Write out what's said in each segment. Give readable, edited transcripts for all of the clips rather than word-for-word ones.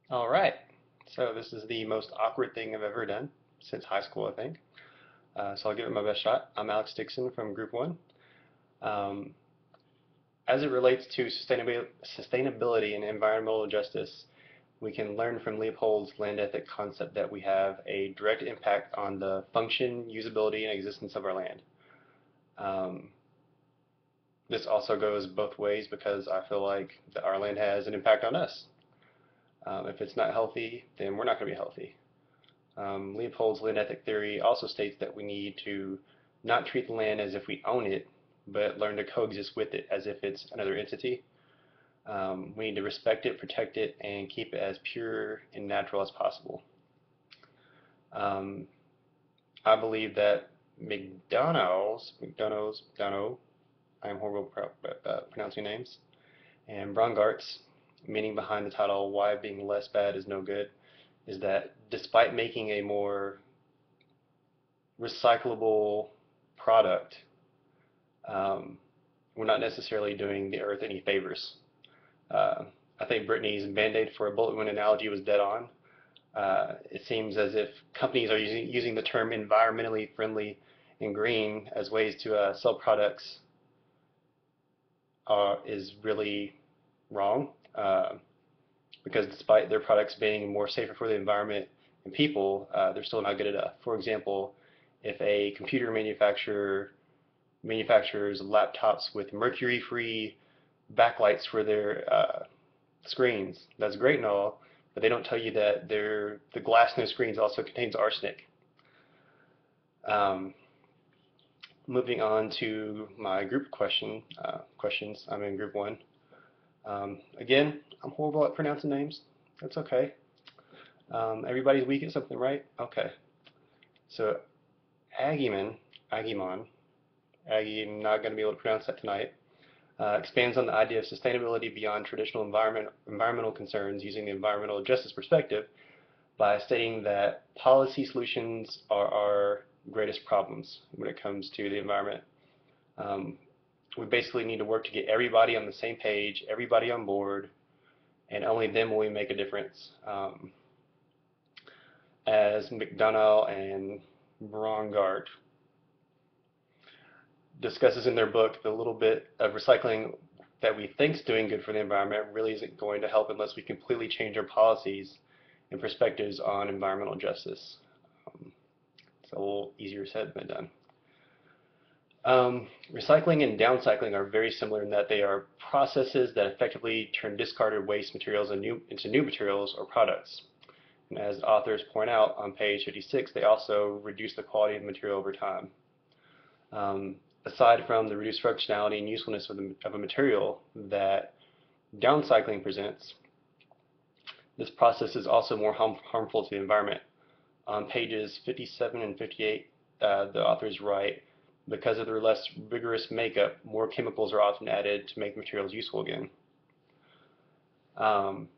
All right. So this is the most awkward thing I've ever done since high school, I think. So I'll give it my best shot. I'm Alex Dixon from Group 1. Um, as it relates to sustainability and environmental justice, we can learn from Leopold's land ethic concept that we have a direct impact on the function, usability, and existence of our land. Um, this also goes both ways because I feel like our land has an impact on us. If it's not healthy, then we're not going to be healthy. Leopold's land ethic theory also states that we need to not treat the land as if we own it, but learn to coexist with it as if it's another entity. We need to respect it, protect it, and keep it as pure and natural as possible. Um, I believe that McDonough, I am horrible at pronouncing names, and Brongart's meaning behind the title, Why Being Less Bad is No Good, is that despite making a more recyclable product, um, we're not necessarily doing the earth any favors. Uh, I think Brittany's Band-Aid for a bullet wound analogy was dead on. It seems as if companies are using the term environmentally friendly and green as ways to sell products is really wrong. Because despite their products being more safer for the environment and people, they're still not good enough. For example, if a computer manufacturer manufactures laptops with mercury-free backlights for their screens, that's great and all, but they don't tell you that the glass in their screens also contains arsenic. Um, moving on to my group questions. I'm in group 1. Again, I'm horrible at pronouncing names. That's okay. Everybody's weak at something, right? Okay. So Agumon, Aggie, I'm not going to be able to pronounce that tonight, expands on the idea of sustainability beyond traditional environmental concerns using the environmental justice perspective by stating that policy solutions are our greatest problems when it comes to the environment. Um, we basically need to work to get everybody on the same page, everybody on board, and only then will we make a difference. As McDonough and Brongard discusses in their book, the little bit of recycling that we think is doing good for the environment really isn't going to help unless we completely change our policies and perspectives on environmental justice. Um, it's a little easier said than done. Recycling and downcycling are very similar in that they are processes that effectively turn discarded waste materials into new materials or products. And as authors point out on page 56, they also reduce the quality of the material over time. Um, aside from the reduced functionality and usefulness of a material that downcycling presents, this process is also more harmful to the environment. On pages 57 and 58, the authors write, because of their less rigorous makeup, more chemicals are often added to make materials useful again. Um,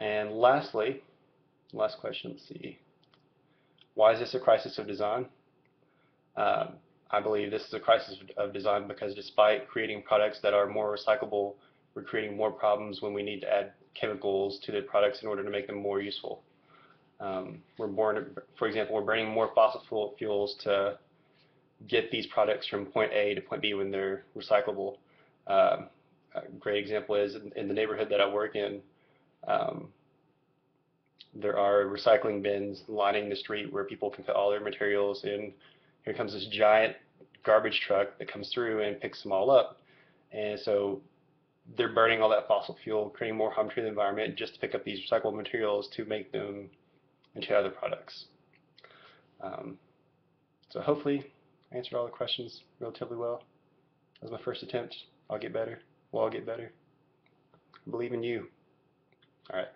and lastly, last question, let's see. Why is this a crisis of design? Um, I believe this is a crisis of design because despite creating products that are more recyclable, we're creating more problems when we need to add chemicals to the products in order to make them more useful. For example, we're burning more fossil fuels to get these products from point A to point B when they're recyclable. A great example is in the neighborhood that I work in, um, there are recycling bins lining the street where people can put all their materials in. Here comes this giant garbage truck that comes through and picks them all up. And so they're burning all that fossil fuel, creating more harm to the environment just to pick up these recyclable materials to make them into other products. Um, so hopefully I answered all the questions relatively well. That was my first attempt. I'll get better. We'll all get better. I believe in you. All right.